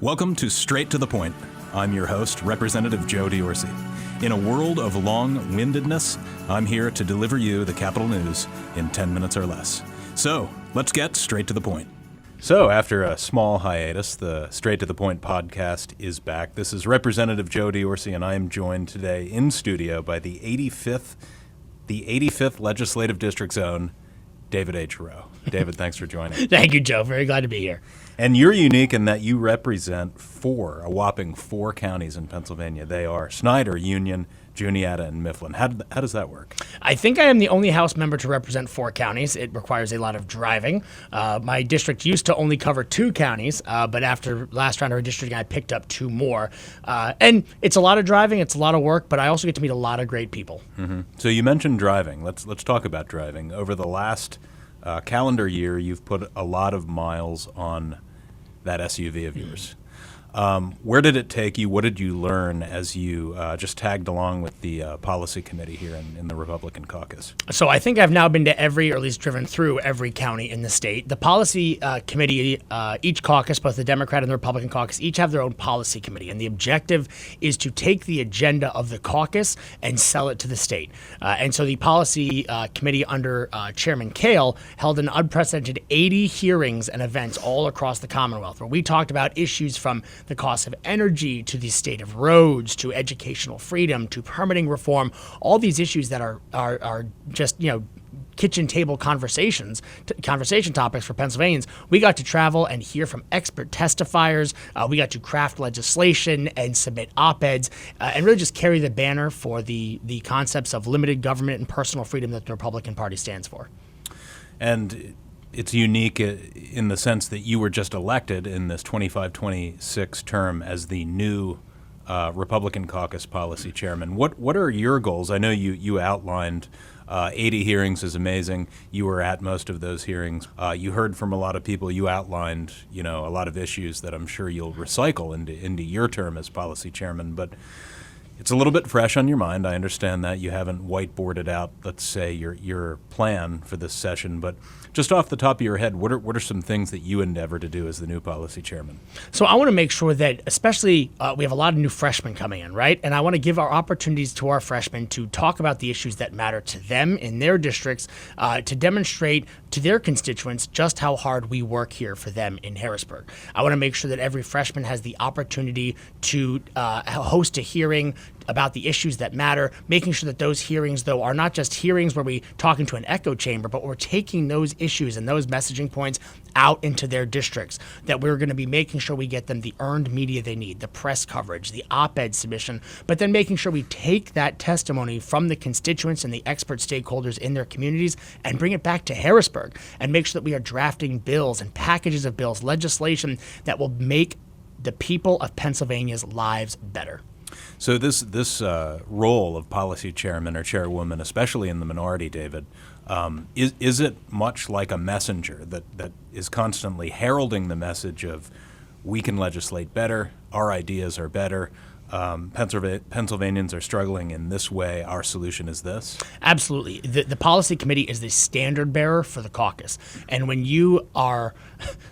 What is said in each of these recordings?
Welcome to Straight to the Point. I'm your host, Representative Joe D'Orsi. In a world of long-windedness, I'm here to deliver you the Capitol News in 10 minutes or less. So, let's get straight to the point. So, after a small hiatus, the Straight to the Point podcast is back. This is Representative Joe D'Orsi, and I am joined today in studio by the 85th Legislative District's own David H. Rowe. David, thanks for joining. Thank you, Joe. Very glad to be here. And you're unique in that you represent a whopping four counties in Pennsylvania. They are Snyder, Union, Juniata, and Mifflin. How does that work? I think I am the only House member to represent four counties. It requires a lot of driving. My district used to only cover two counties, but after last round of redistricting, I picked up two more. And it's a lot of driving, it's a lot of work, but I also get to meet a lot of great people. Mm-hmm. So you mentioned driving. Let's talk about driving. Over the last calendar year, you've put a lot of miles on that SUV of yours. Where did it take you? What did you learn as you just tagged along with the policy committee here in the Republican caucus? So I think I've now been to every, or at least driven through every county in the state. The policy committee, each caucus, both the Democrat and the Republican caucus, each have their own policy committee. And the objective is to take the agenda of the caucus and sell it to the state. And so the policy committee under Chairman Kale held an unprecedented 80 hearings and events all across the Commonwealth, where we talked about issues from the cost of energy to the state of roads to educational freedom to permitting reform, all these issues that are just, kitchen table conversation topics for Pennsylvanians. We got to travel and hear from expert testifiers. We got to craft legislation and submit op-eds and really just carry the banner for the concepts of limited government and personal freedom that the Republican Party stands for. And it's unique in the sense that you were just elected in this 25-26 term as the new Republican caucus policy chairman. What are your goals? I know you outlined 80 hearings is amazing. You were at most of those hearings. You heard from a lot of people. You outlined, a lot of issues that I'm sure you'll recycle into your term as policy chairman. But it's a little bit fresh on your mind. I understand that you haven't whiteboarded out, let's say, your plan for this session. But just off the top of your head, what are some things that you endeavor to do as the new policy chairman? So I want to make sure that, especially, we have a lot of new freshmen coming in, right? And I want to give our opportunities to our freshmen to talk about the issues that matter to them in their districts, to demonstrate to their constituents just how hard we work here for them in Harrisburg. I want to make sure that every freshman has the opportunity to host a hearing about the issues that matter, making sure that those hearings, though, are not just hearings where we talk into an echo chamber, but we're taking those issues and those messaging points out into their districts, that we're going to be making sure we get them the earned media they need, the press coverage, the op-ed submission, but then making sure we take that testimony from the constituents and the expert stakeholders in their communities and bring it back to Harrisburg and make sure that we are drafting bills and packages of bills, legislation that will make the people of Pennsylvania's lives better. So this role of policy chairman or chairwoman, especially in the minority, David, is it much like a messenger that is constantly heralding the message of we can legislate better, our ideas are better, Pennsylvanians are struggling in this way, our solution is this? Absolutely. The policy committee is the standard bearer for the caucus. And when you are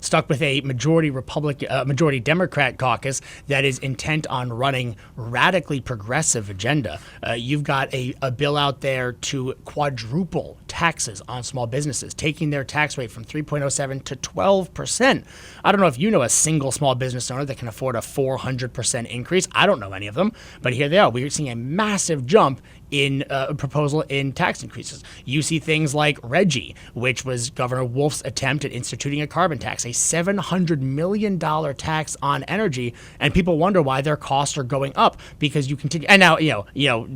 stuck with a majority Democrat caucus that is intent on running radically progressive agenda, you've got a bill out there to quadruple taxes on small businesses, taking their tax rate from 3.07 to 12%. I don't know if you know a single small business owner that can afford a 400% increase. I don't know any of them, but here they are. We're seeing a massive jump in a proposal in tax increases. You see things like Reggie, which was Governor Wolf's attempt at instituting a carbon tax, a $700 million tax on energy, and people wonder why their costs are going up because you continue. And now,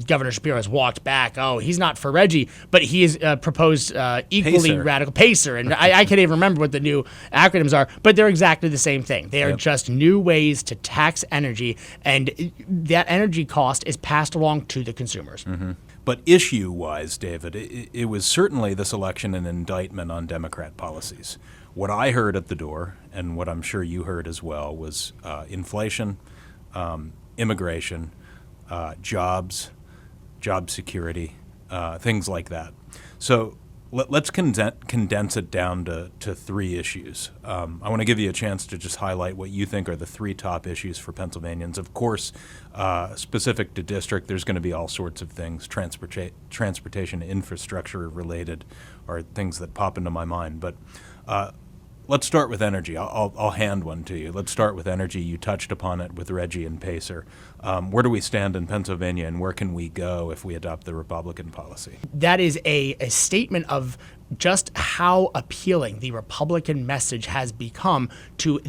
Governor Shapiro has walked back. Oh, he's not for Reggie, but he has proposed equally PACER. Radical PACER, and I can't even remember what the new acronyms are, but they're exactly the same thing. They are just new ways to tax energy, and that energy cost is passed along to the consumers. Mm-hmm. But issue-wise, David, it was certainly this election an indictment on Democrat policies. What I heard at the door, and what I'm sure you heard as well, was inflation, immigration, jobs, job security, things like that. So Let's condense it down to three issues. I want to give you a chance to just highlight what you think are the three top issues for Pennsylvanians. Of course, specific to district, there's going to be all sorts of things, transportation infrastructure related, are things that pop into my mind. But let's start with energy. I'll hand one to you. Let's start with energy. You touched upon it with Reggie and Pacer. Where do we stand in Pennsylvania, and where can we go if we adopt the Republican policy? That is a statement of just how appealing the Republican message has become to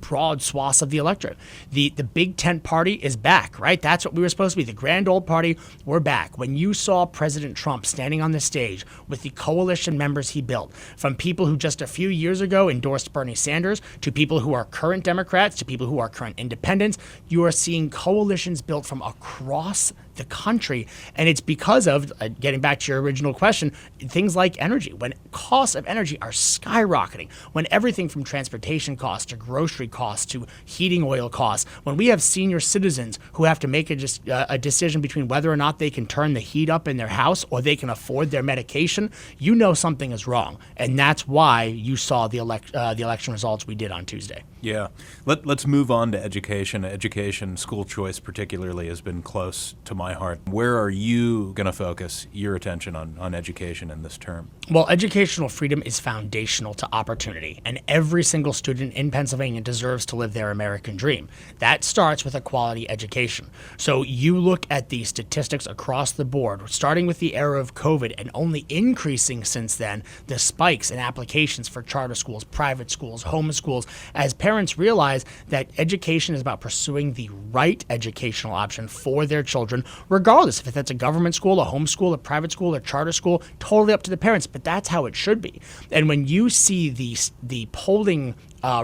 broad swaths of the electorate. The big tent party is back, right? That's what we were supposed to be. The grand old party, we're back. When you saw President Trump standing on the stage with the coalition members he built, from people who just a few years ago endorsed Bernie Sanders, to people who are current Democrats, to people who are current independents, you are seeing coalitions built from across the country. And it's because of, getting back to your original question, things like energy. When costs of energy are skyrocketing, when everything from transportation costs to grocery costs to heating oil costs, when we have senior citizens who have to make a decision between whether or not they can turn the heat up in their house or they can afford their medication, you know something is wrong. And that's why you saw the election results we did on Tuesday. Yeah. Let's move on to education. Education, school choice particularly, has been close to my heart. Where are you going to focus your attention on education in this term? Well, educational freedom is foundational to opportunity, and every single student in Pennsylvania deserves to live their American dream. That starts with a quality education. So you look at the statistics across the board, starting with the era of COVID and only increasing since then, the spikes in applications for charter schools, private schools, homeschools, as parents realize that education is about pursuing the right educational option for their children, regardless if that's a government school, a homeschool, a private school, a charter school, totally up to the parents, but that's how it should be. And when you see the polling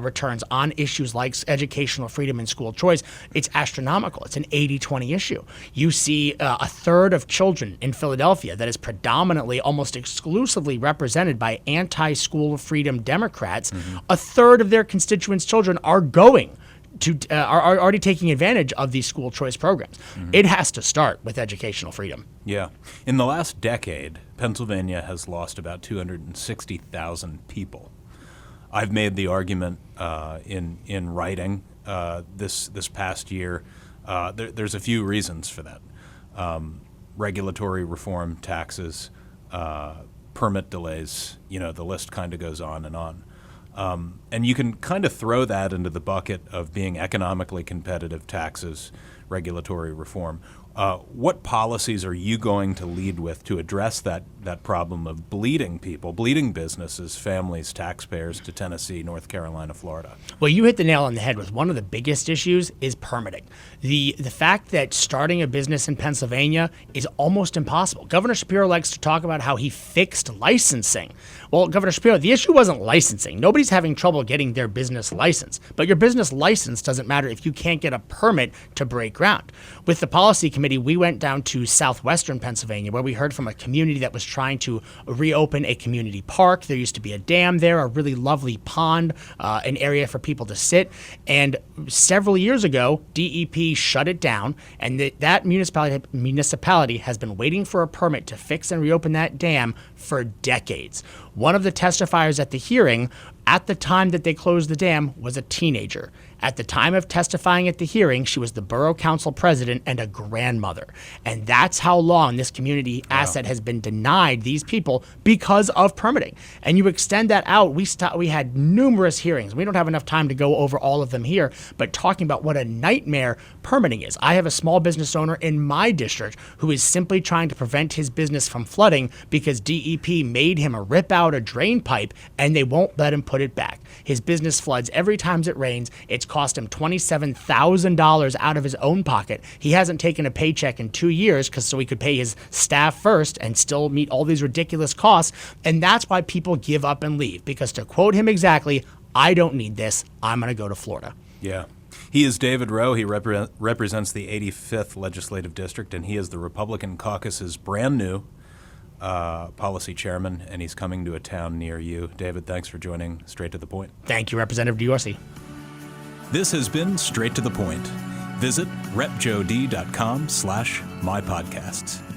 returns on issues like educational freedom and school choice, it's astronomical. It's an 80-20 issue. You see a third of children in Philadelphia that is predominantly, almost exclusively represented by anti-school freedom Democrats. Mm-hmm. A third of their constituents' children are going to are already taking advantage of these school choice programs. Mm-hmm. It has to start with educational freedom. Yeah. In the last decade, Pennsylvania has lost about 260,000 people. I've made the argument in writing this past year. There's a few reasons for that. Regulatory reform, taxes, permit delays, the list kind of goes on and on. And you can kind of throw that into the bucket of being economically competitive, taxes, regulatory reform. What policies are you going to lead with to address that problem of bleeding people, bleeding businesses, families, taxpayers to Tennessee, North Carolina, Florida? Well, you hit the nail on the head with one of the biggest issues is permitting. The fact that starting a business in Pennsylvania is almost impossible. Governor Shapiro likes to talk about how he fixed licensing. Well, Governor Shapiro, the issue wasn't licensing. Nobody's having trouble getting their business license. But your business license doesn't matter if you can't get a permit to break ground. With the policy committee, we went down to southwestern Pennsylvania, where we heard from a community that was trying to reopen a community park. There used to be a dam there, a really lovely pond, an area for people to sit. And several years ago, DEP shut it down, and that municipality has been waiting for a permit to fix and reopen that dam for decades. One of the testifiers at the hearing, at the time that they closed the dam, was a teenager. At the time of testifying at the hearing, she was the borough council president and a grandmother. And that's how long this community asset has been denied these people because of permitting. And you extend that out. We had numerous hearings. We don't have enough time to go over all of them here, but talking about what a nightmare permitting is. I have a small business owner in my district who is simply trying to prevent his business from flooding because DEP made him rip out a drain pipe and they won't let him put it back. His business floods every time it rains. It's cost him $27,000 out of his own pocket. He hasn't taken a paycheck in 2 years so he could pay his staff first and still meet all these ridiculous costs. And that's why people give up and leave, because to quote him exactly, I don't need this. I'm going to go to Florida. Yeah. He is David Rowe. He represents the 85th Legislative District, and he is the Republican caucus's brand new policy chairman, and he's coming to a town near you. David, thanks for joining Straight to the Point. Thank you, Representative DeOrsi. This has been Straight to the Point. Visit repjod.com/mypodcasts.